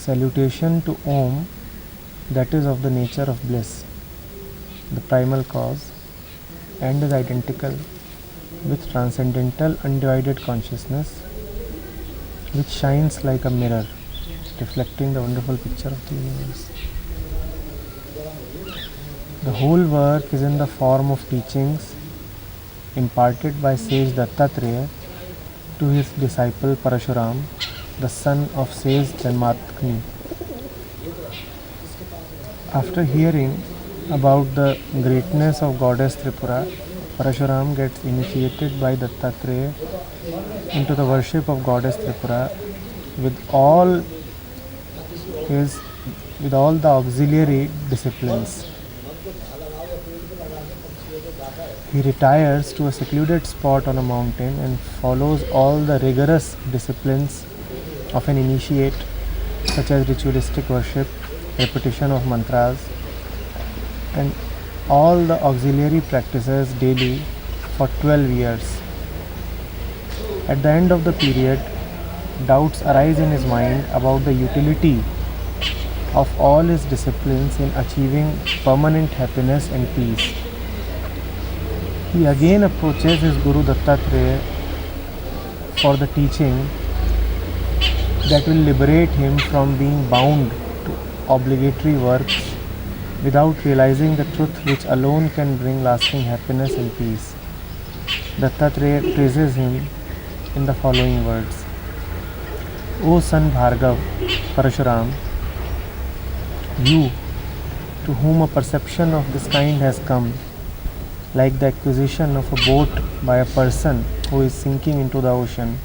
salutation to Om, that is of the nature of bliss, the primal cause, and is identical with transcendental undivided consciousness, which shines like a mirror, reflecting the wonderful picture of the universe. The whole work is in the form of teachings imparted by sage Dattatreya to his disciple Parsurama, the son of sage Janmatagni. After hearing about the greatness of goddess Tripura, Parsurama gets initiated by Dattatreya into the worship of goddess Tripura with all the auxiliary disciplines. He retires to a secluded spot on a mountain and follows all the rigorous disciplines of an initiate, such as ritualistic worship, repetition of mantras, and all the auxiliary practices daily for 12 years. At the end of the period, doubts arise in his mind about the utility of all his disciplines in achieving permanent happiness and peace. He again approaches his Guru Dattatreya for the teaching that will liberate him from being bound to obligatory works without realizing the truth which alone can bring lasting happiness and peace. Dattatreya praises him in the following words. O son Bhargav, Parsurama, you to whom a perception of this kind has come, like the acquisition of a boat by a person who is sinking into the ocean,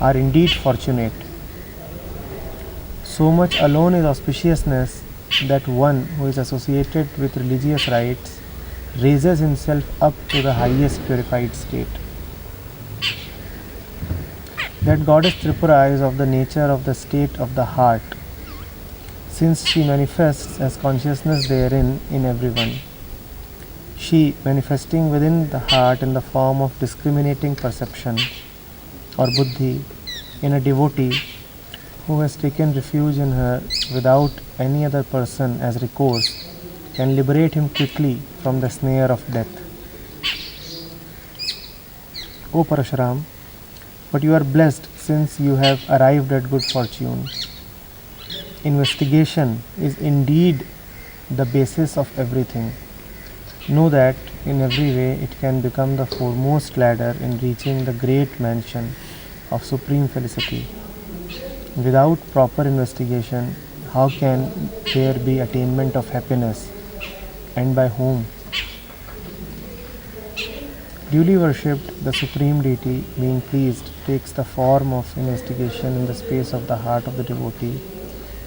are indeed fortunate. So much alone is auspiciousness that one who is associated with religious rites raises himself up to the highest purified state. That goddess Tripura is of the nature of the state of the heart, since she manifests as consciousness therein in everyone. She, manifesting within the heart in the form of discriminating perception or buddhi in a devotee who has taken refuge in her without any other person as recourse, can liberate him quickly from the snare of death. O Parsurama, but you are blessed since you have arrived at good fortune. Investigation is indeed the basis of everything. Know that in every way it can become the foremost ladder in reaching the great mansion of supreme felicity. Without proper investigation, how can there be attainment of happiness, and by whom? Duly worshipped, the supreme deity, being pleased, takes the form of investigation in the space of the heart of the devotee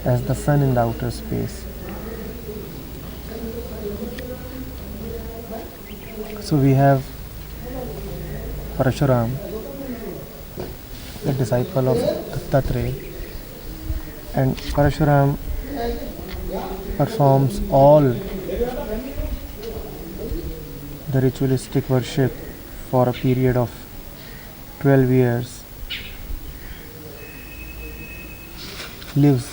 as the sun in the outer space. So we have Parsurama, the disciple of Dattatreya, and Parsurama performs all the ritualistic worship for a period of 12 years, lives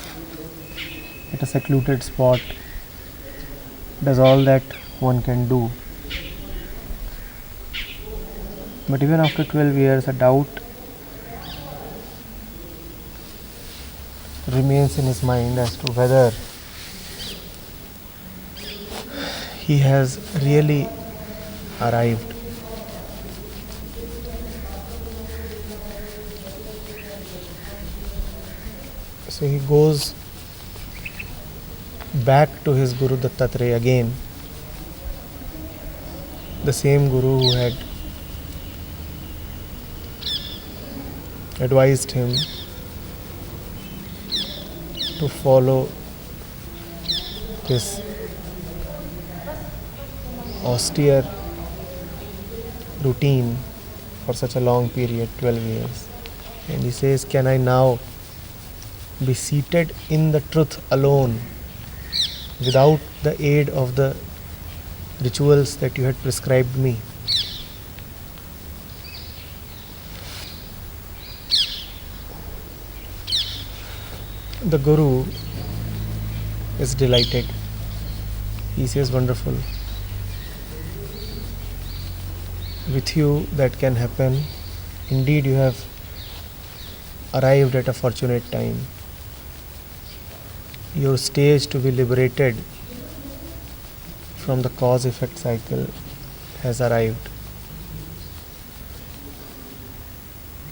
at a secluded spot, does all that one can do. But even after 12 years, a doubt remains in his mind as to whether he has really arrived. So he goes back to his Guru Dattatreya again, the same Guru who had advised him to follow this austere routine for such a long period, 12 years. And he says, can I now be seated in the truth alone without the aid of the rituals that you had prescribed me? The Guru is delighted. He says, wonderful. With you that can happen. Indeed, you have arrived at a fortunate time. Your stage to be liberated from the cause-effect cycle has arrived.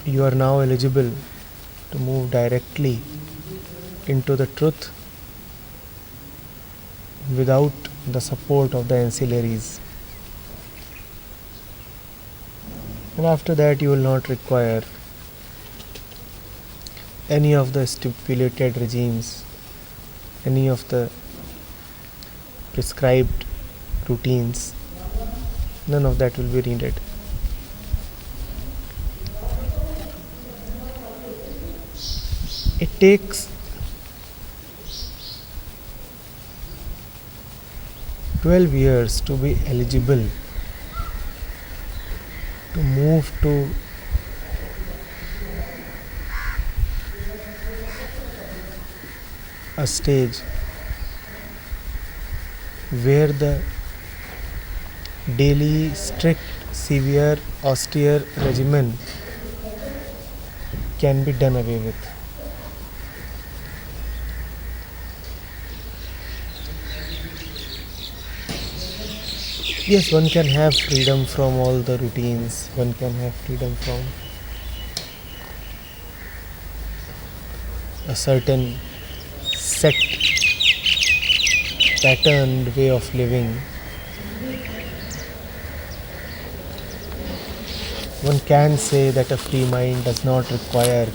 You are now eligible to move directly into the truth without the support of the ancillaries. And after that you will not require any of the stipulated regimes, any of the prescribed routines. None of that will be needed. It takes 12 years to be eligible to move to a stage where the daily strict, severe, austere regimen can be done away with. Yes, one can have freedom from all the routines, one can have freedom from a certain set, patterned way of living. One can say that a free mind does not require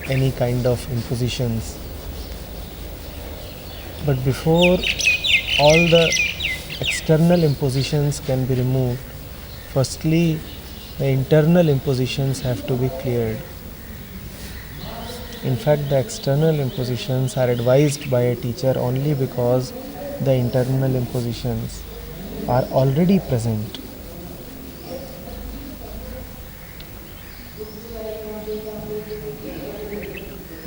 any kind of impositions. But before all the external impositions can be removed, firstly the internal impositions have to be cleared. In fact, the external impositions are advised by a teacher only because the internal impositions are already present.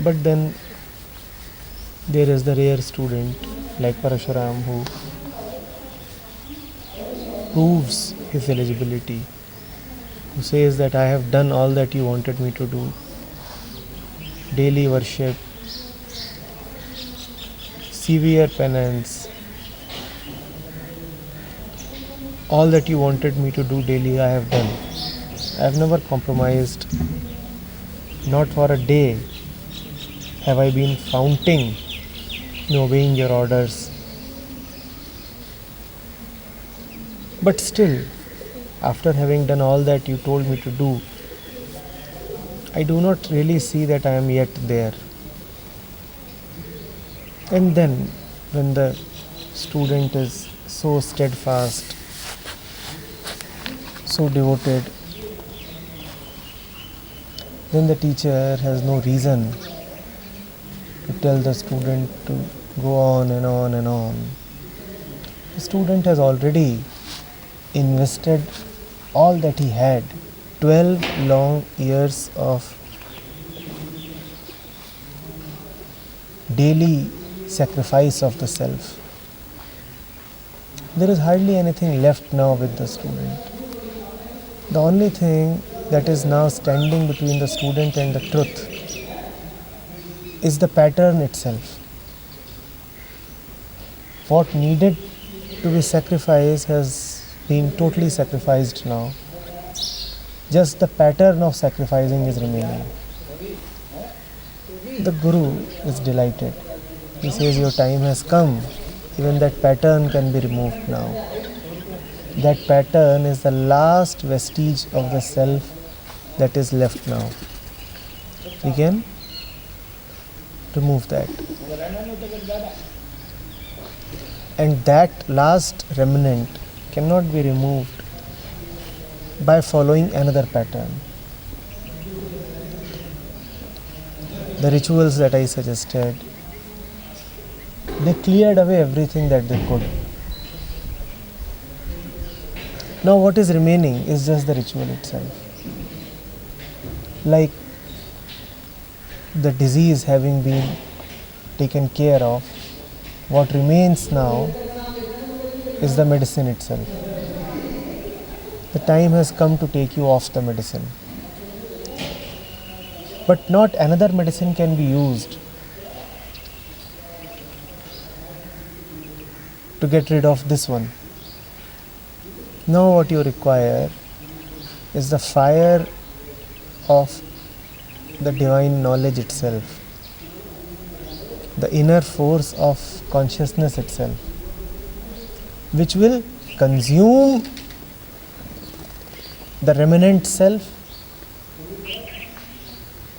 But then there is the rare student like Parsurama who proves his eligibility, who says that I have done all that you wanted me to do. Daily worship, severe penance, all that you wanted me to do daily I have done. I have never compromised. Not for a day have I been flaunting in obeying your orders. But still, after having done all that you told me to do, I do not really see that I am yet there. And then, when the student is so steadfast, so devoted, then the teacher has no reason to tell the student to go on and on and on. The student has already invested all that he had, 12 long years of daily sacrifice of the self. There is hardly anything left now with the student. The only thing that is now standing between the student and the truth is the pattern itself. What needed to be sacrificed has been totally sacrificed now. Just the pattern of sacrificing is remaining. The Guru is delighted. He says, your time has come. Even that pattern can be removed now. That pattern is the last vestige of the self that is left now. We can remove that. And that last remnant cannot be removed by following another pattern. The rituals that I suggested, they cleared away everything that they could. Now what is remaining is just the ritual itself. Like the disease having been taken care of, what remains now is the medicine itself. The time has come to take you off the medicine. But not another medicine can be used to get rid of this one. Now what you require is the fire of the divine knowledge itself, the inner force of consciousness itself, which will consume the remnant self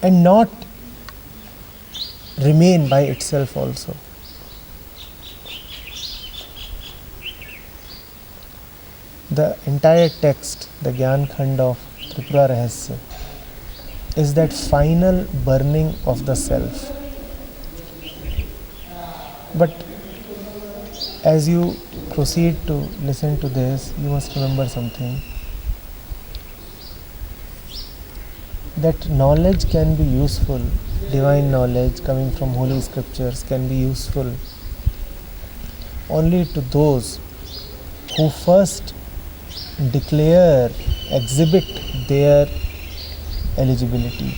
and not remain by itself also. The entire text, the Gyan Khand of Tripura Rahasya, is that final burning of the self. But as you proceed to listen to this, you must remember something. That knowledge can be useful, divine knowledge coming from holy scriptures can be useful only to those who first declare, exhibit their eligibility.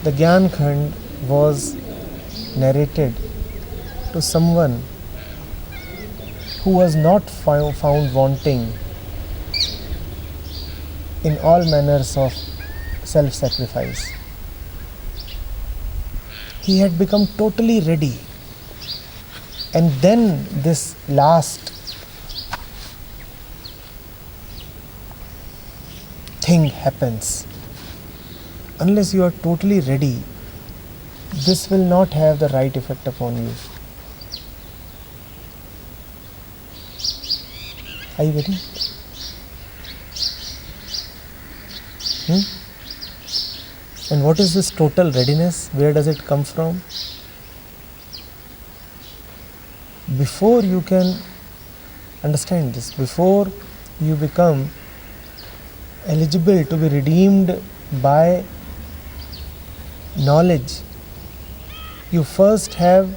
The Gyan Khand was narrated to someone who was not found wanting in all manners of self-sacrifice. He had become totally ready, and then this last thing happens. Unless you are totally ready, this will not have the right effect upon you. Are you getting it? And what is this total readiness? Where does it come from? Before you can understand this, before you become eligible to be redeemed by knowledge, you first have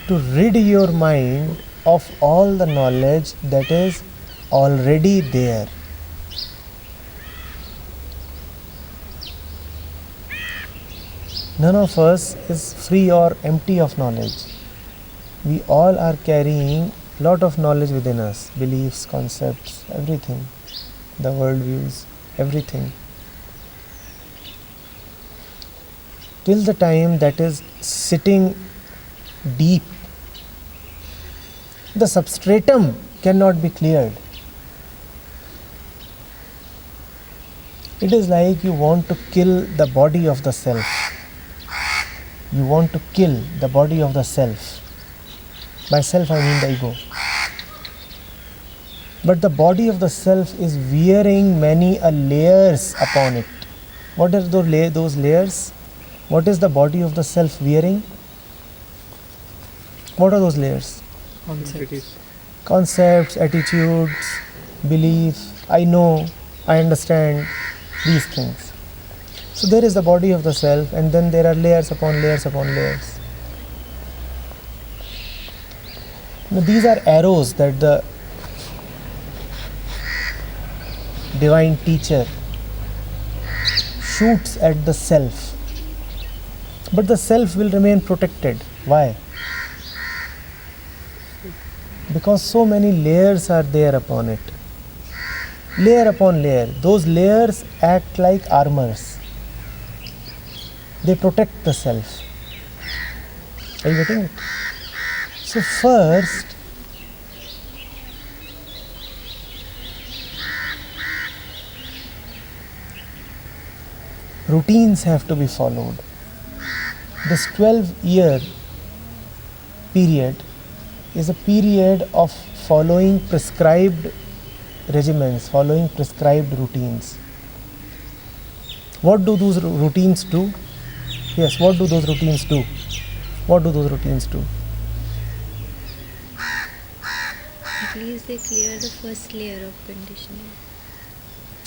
to rid your mind of all the knowledge that is already there. None of us is free or empty of knowledge. We all are carrying a lot of knowledge within us, beliefs, concepts, everything, the world views, everything. Till the time that is sitting deep, the substratum cannot be cleared. It is like you want to kill the body of the self. You want to kill the body of the self. By self I mean the ego. But the body of the self is wearing many layers upon it. What are those layers? What is the body of the self wearing? What are those layers? Concepts, attitudes, beliefs. I know, I understand these things. So there is the body of the self, and then there are layers upon layers upon layers. Now these are arrows that the divine teacher shoots at the self. But the self will remain protected. Why? Because so many layers are there upon it. Layer upon layer. Those layers act like armors. They protect the self. Are you getting it? So first, routines have to be followed. This 12-year period is a period of following prescribed regimens, following prescribed routines. What do those routines do? Yes, what do those routines do? What do those routines do? At least they clear the first layer of conditioning.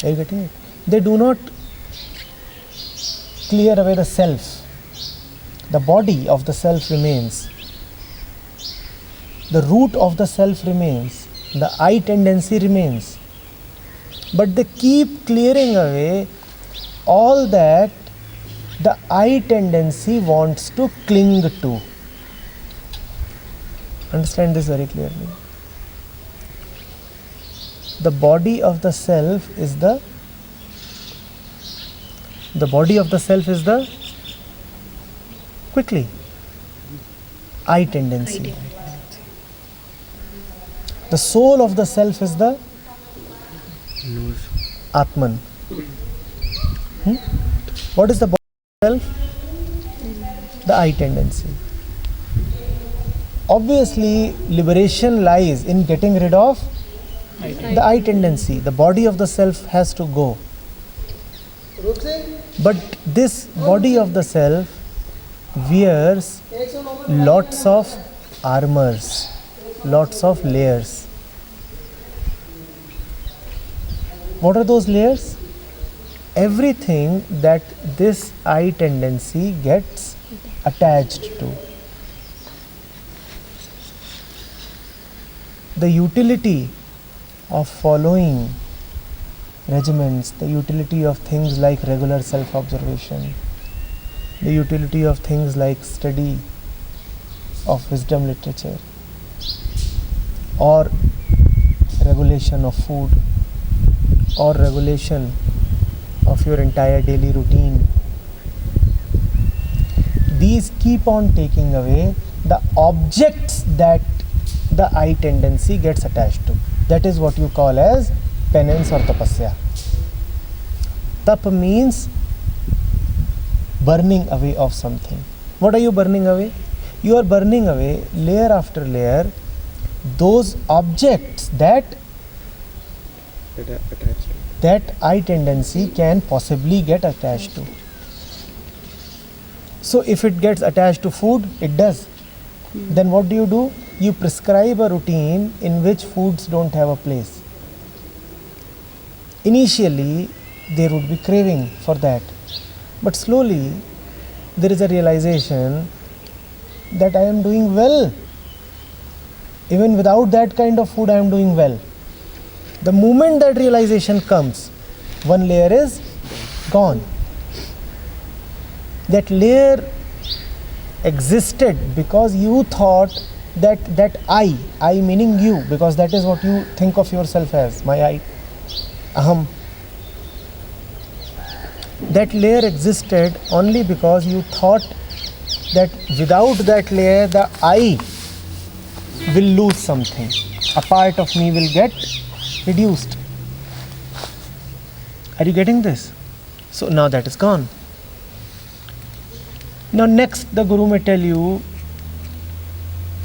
Are you getting it? They do not clear away the self. The body of the self remains. The root of the self remains. The I tendency remains. But they keep clearing away all that the I tendency wants to cling to. Understand this very clearly. The body of the self is the body of the self is the quickly I tendency. The soul of the self is the Atman. What is the body of the self? The I tendency. Obviously, liberation lies in getting rid of the I tendency. The body of the self has to go. But this body of the self wears lots of armors, lots of layers. What are those layers? Everything that this I tendency gets attached to. The utility of following regimens, the utility of things like regular self-observation, the utility of things like study of wisdom literature, or regulation of food, or regulation of your entire daily routine. These keep on taking away the objects that the I tendency gets attached to. That is what you call as penance or tapasya. Tap means burning away of something. What are you burning away? You are burning away layer after layer those objects that I tendency can possibly get attached to. So if it gets attached to food, it does. Then what do? You prescribe a routine in which foods don't have a place. Initially, there would be craving for that. But slowly, there is a realization that I am doing well. Even without that kind of food, I am doing well. The moment that realization comes, one layer is gone. That layer existed because you thought that I meaning you, because that is what you think of yourself as, my I, aham. That layer existed only because you thought that without that layer, the I will lose something. A part of me will get reduced. Are you getting this? So now that is gone. Now next the Guru may tell you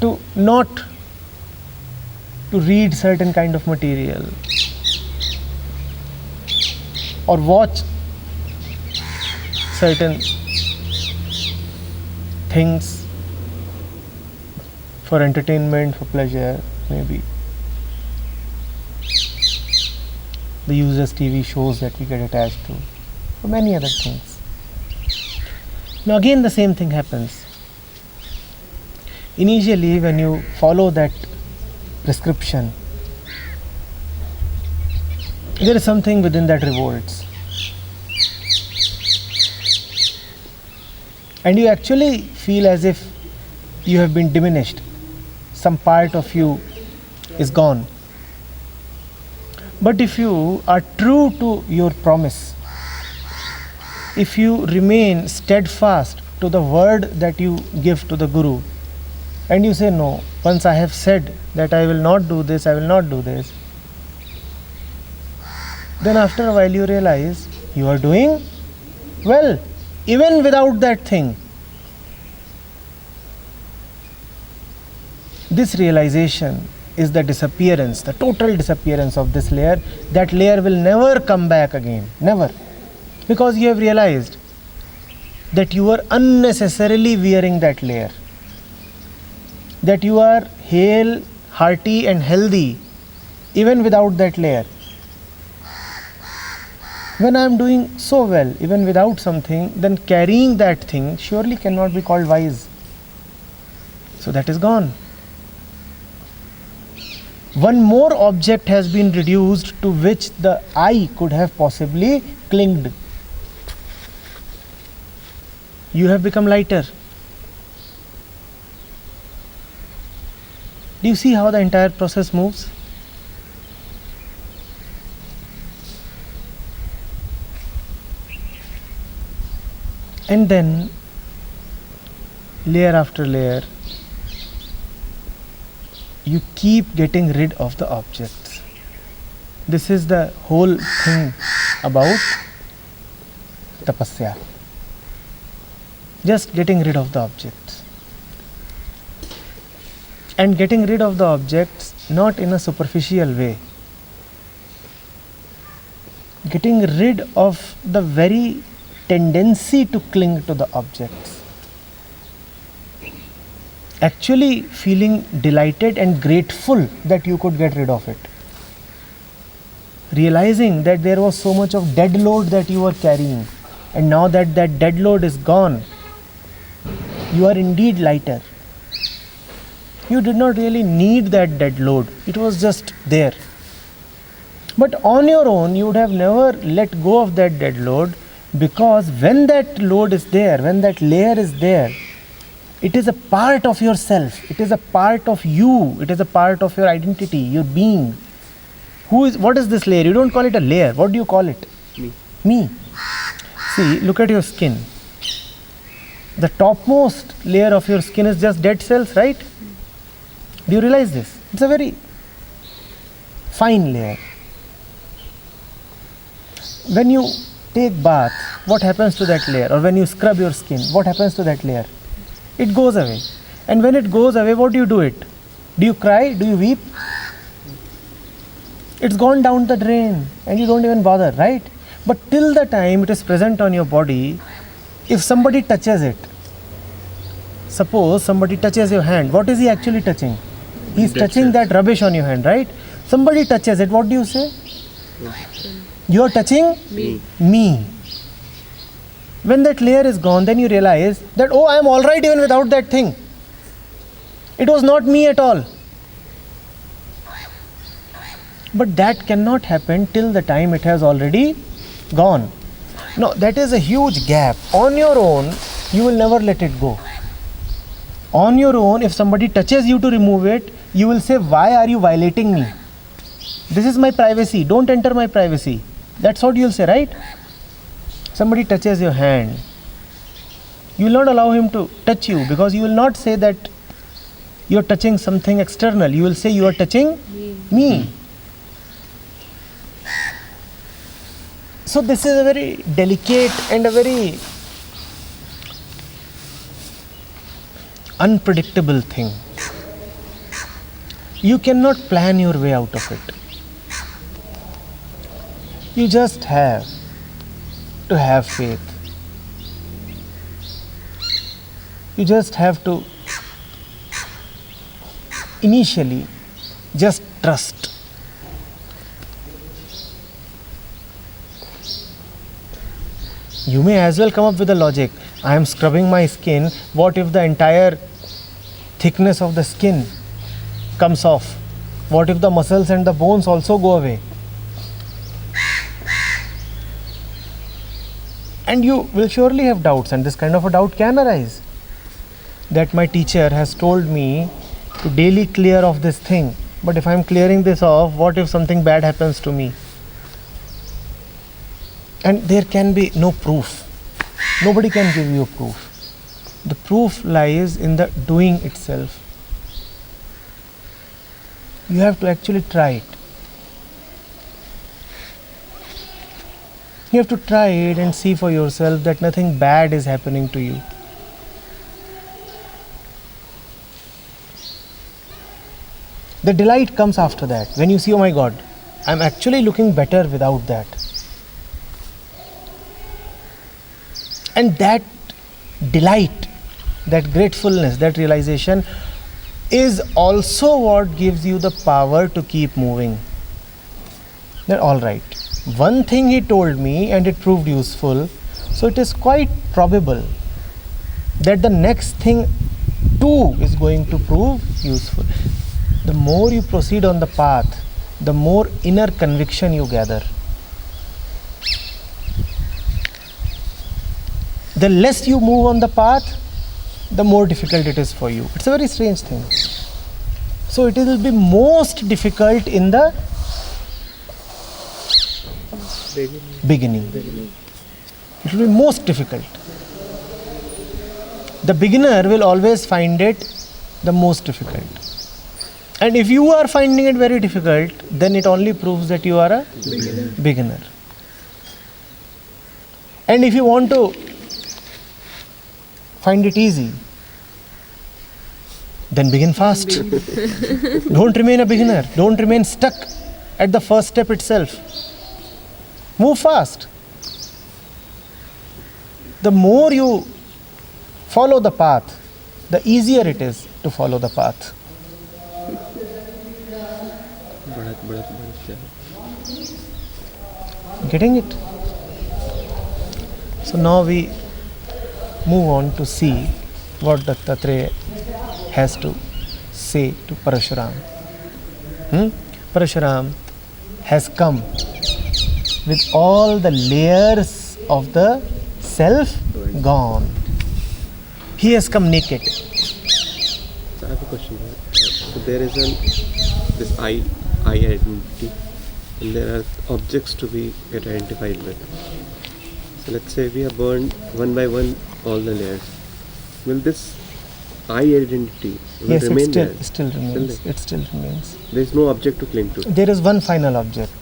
to not to read certain kind of material or watch certain things for entertainment, for pleasure, maybe the useless TV shows that we get attached to, or many other things. Now again the same thing happens. Initially, when you follow that prescription, there is something within that revolts. And you actually feel as if you have been diminished. Some part of you is gone. But if you are true to your promise, if you remain steadfast to the word that you give to the Guru, and you say, no, once I have said that I will not do this, I will not do this, then after a while you realize you are doing well, even without that thing. This realization is the disappearance, the total disappearance of this layer. That layer will never come back again, never. Because you have realized that you are unnecessarily wearing that layer. That you are hale, hearty and healthy even without that layer. When I am doing so well, even without something, then carrying that thing surely cannot be called wise. So that is gone. One more object has been reduced to which the I could have possibly clinged. You have become lighter. Do you see how the entire process moves? And then, layer after layer, you keep getting rid of the objects. This is the whole thing about tapasya. Just getting rid of the objects. And getting rid of the objects not in a superficial way. Getting rid of the very tendency to cling to the objects. Actually feeling delighted and grateful that you could get rid of it. Realizing that there was so much of dead load that you were carrying, and now that that dead load is gone, you are indeed lighter. You did not really need that dead load, it was just there. But on your own, you would have never let go of that dead load, because when that load is there, when that layer is there, it is a part of yourself, it is a part of you, it is a part of your identity, your being. What is this layer? You don't call it a layer. What do you call it? Me. See, look at your skin. The topmost layer of your skin is just dead cells, right? Do you realize this? It's a very fine layer. When you take bath, what happens to that layer? Or when you scrub your skin, what happens to that layer? It goes away. And when it goes away, what do you do it? Do you cry? Do you weep? It's gone down the drain and you don't even bother, right? But till the time it is present on your body, if somebody touches it, suppose somebody touches your hand, what is he actually touching? He's touching that rubbish on your hand, right? Somebody touches it, what do you say? You are touching me. When that layer is gone, then you realize that, oh, I am alright even without that thing. It was not me at all. But that cannot happen till the time it has already gone. No, that is a huge gap. On your own, you will never let it go. On your own, if somebody touches you to remove it, you will say, why are you violating me? This is my privacy. Don't enter my privacy. That's what you will say, right? Somebody touches your hand. You will not allow him to touch you, because you will not say that you are touching something external. You will say you are touching me. So this is a very delicate and a very unpredictable thing. You cannot plan your way out of it. You just have to have faith. You just have to initially just trust. You may as well come up with a logic. I am scrubbing my skin. What if the entire thickness of the skin comes off? What if the muscles and the bones also go away? And you will surely have doubts, and this kind of a doubt can arise. That my teacher has told me to daily clear off this thing. But if I am clearing this off, what if something bad happens to me? And there can be no proof. Nobody can give you a proof. The proof lies in the doing itself. You have to actually try it. You have to try it and see for yourself that nothing bad is happening to you. The delight comes after that. When you see, oh my God, I'm actually looking better without that. And that delight, that gratefulness, that realization is also what gives you the power to keep moving. Then all right. one thing he told me and it proved useful, so it is quite probable that the next thing too is going to prove useful. The more you proceed on the path, the more inner conviction you gather. The less you move on the path, the more difficult it is for you. It's a very strange thing. So it will be most difficult in the beginning. It will be most difficult. The beginner will always find it the most difficult. And if you are finding it very difficult, then it only proves that you are a beginner. And if you want to find it easy, then begin fast. Don't remain a beginner. Don't remain stuck at the first step itself. Move fast. The more you follow the path, the easier it is to follow the path. Getting it? So now we move on to see what Dattatreya has to say to Parsurama. Parsurama has come with all the layers of the self gone. He has come naked. So I have a question. So there is this I identity, and there are objects to be get identified with. So let's say we have burned one by one all the layers. Will this I identity Yes, remain it there? still remains. Still It still remains. there is no object to cling to. There is one final object.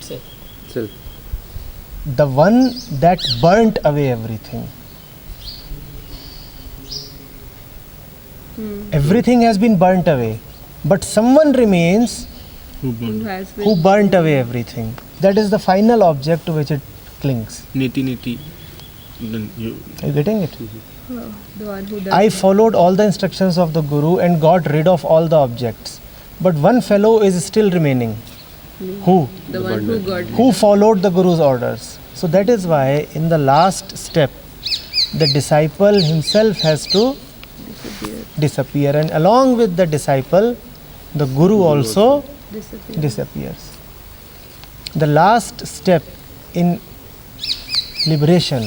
Self. The one that burnt away everything. Everything has been burnt away, but someone remains who burnt away everything. That is the final object to which it clings. Niti. Then you. Are you getting it? The one who does. I followed all the instructions of the Guru and got rid of all the objects. But one fellow is still remaining. Who? The one who got. Who followed the Guru's orders. So that is why in the last step, the disciple himself has to disappear, and along with the disciple, the Guru also disappears. The last step in liberation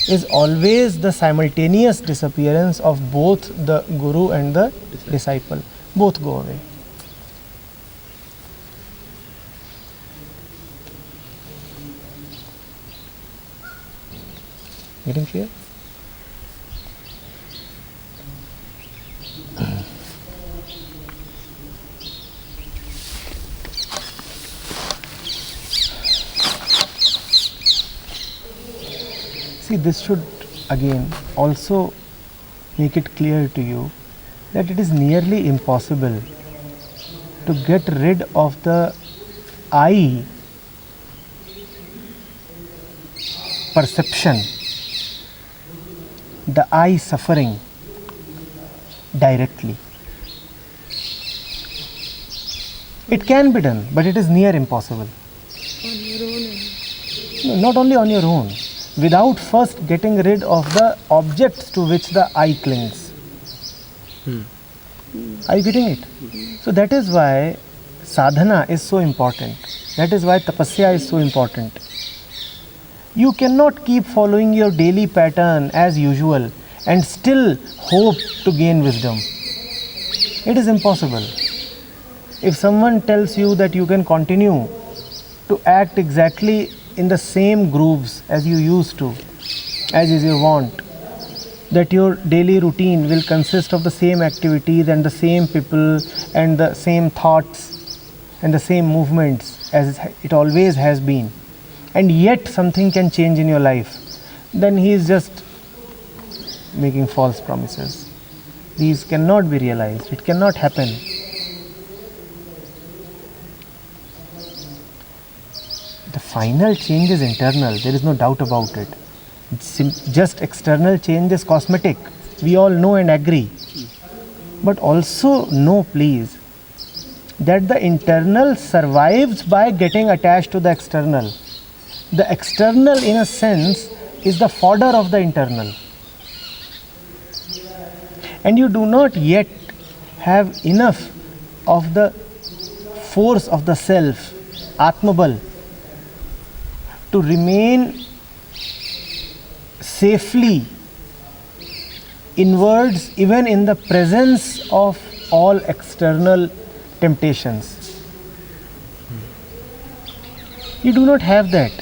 is always the simultaneous disappearance of both the Guru and the disciple. Both go away. Getting clear? See, this should again also make it clear to you that it is nearly impossible to get rid of the I perception, the I suffering directly. It can be done, but it is near impossible. On your own. No, not only on your own, without first getting rid of the objects to which the I clings. Are you getting it? So that is why sadhana is so important. That is why tapasya is so important. You cannot keep following your daily pattern as usual and still hope to gain wisdom. It is impossible. If someone tells you that you can continue to act exactly in the same grooves as you used to, as is your want, that your daily routine will consist of the same activities and the same people and the same thoughts and the same movements as it always has been, and yet something can change in your life, then he is just making false promises. These cannot be realized. It cannot happen. The final change is internal. There is no doubt about it. Just external change is cosmetic. We all know and agree. But also know, please, that the internal survives by getting attached to the external. The external, in a sense, is the fodder of the internal. And you do not yet have enough of the force of the self, Atmabal, to remain safely inwards even in the presence of all external temptations. You do not have that.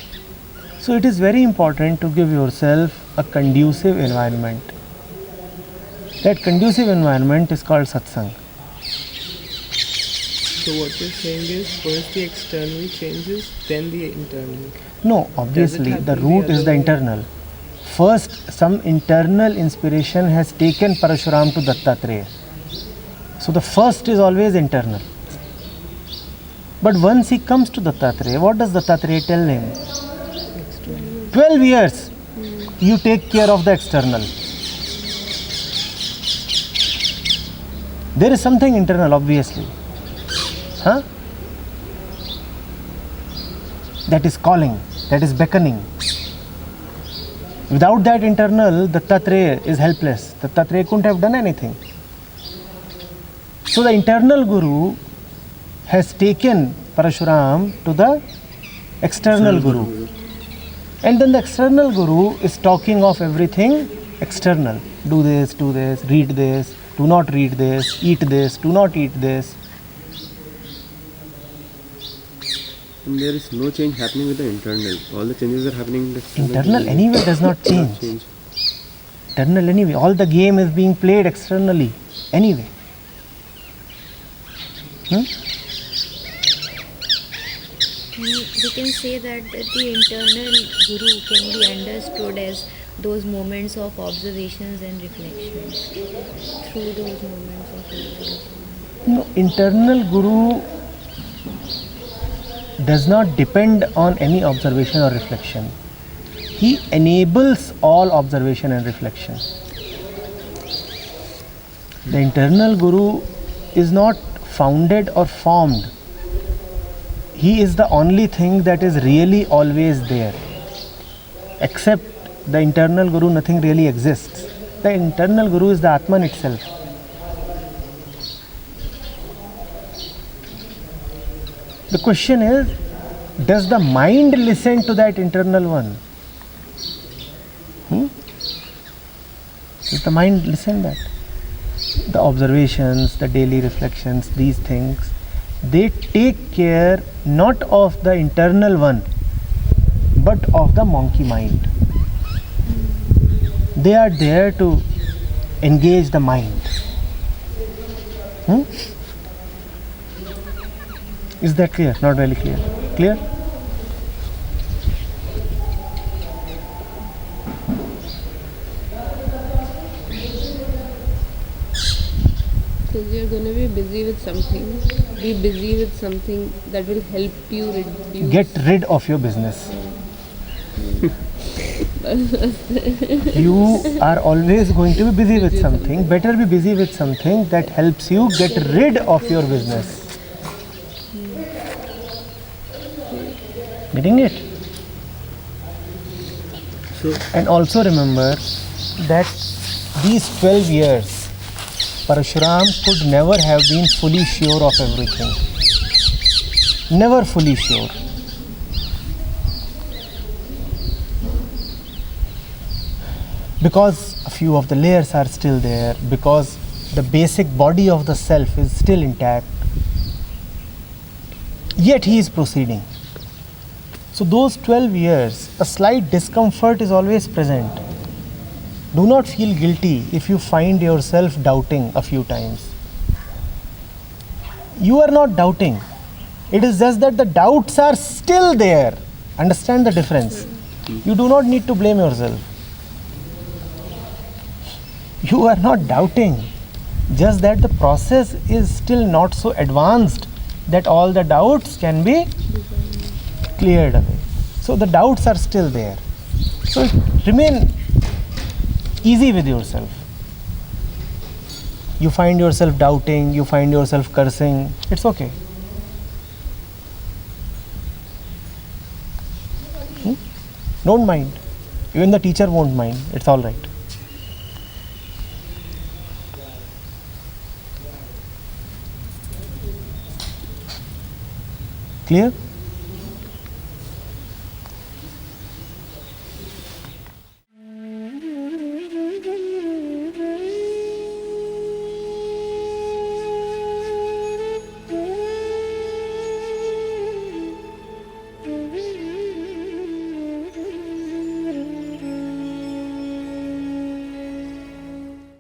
So it is very important to give yourself a conducive environment. That conducive environment is called satsang. So what you're saying is first the external changes, then the internal. No, obviously the root is the internal. First, some internal inspiration has taken Parsurama to Dattatreya. So the first is always internal. But once he comes to Dattatreya, what does Dattatreya tell him? 12 years you take care of the external. There is something internal, obviously. That is calling, that is beckoning. Without that internal, Dattatreya is helpless. Dattatreya couldn't have done anything. So the internal guru has taken Parsurama to the external guru. And then the external guru is talking of everything external. Do this, read this, do not read this, eat this, do not eat this. And there is no change happening with the internal. All the changes are happening in the external. Internal anyway does not change. Internal anyway. All the game is being played externally anyway. We can say that the internal guru can be understood as those moments of observations and reflections. Through those moments of observation. No, internal guru does not depend on any observation or reflection. He enables all observation and reflection. The internal guru is not founded or formed. He is the only thing that is really always there. Except the internal guru, nothing really exists. The internal guru is the Atman itself. The question is, does the mind listen to that internal one? Does the mind listen that? The observations, the daily reflections, these things, they take care not of the internal one, but of the monkey mind. They are there to engage the mind. Is that clear? Not very clear. Clear? So you're going to be busy with something. Be busy with something that will help you reduce. Get rid of your business. You are always going to be busy with something. Better be busy with something that helps you get rid of your business. Getting it? And also remember that these 12 years, Parsurama could never have been fully sure of everything. Never fully sure. Because a few of the layers are still there, because the basic body of the self is still intact. Yet he is proceeding. So those 12 years, a slight discomfort is always present. Do not feel guilty if you find yourself doubting a few times. You are not doubting. It is just that the doubts are still there. Understand the difference. You do not need to blame yourself. You are not doubting. Just that the process is still not so advanced that all the doubts can be cleared away. So the doubts are still there. So remain easy with yourself. You find yourself doubting, you find yourself cursing, it's okay. Don't mind. Even the teacher won't mind. It's all right. Clear?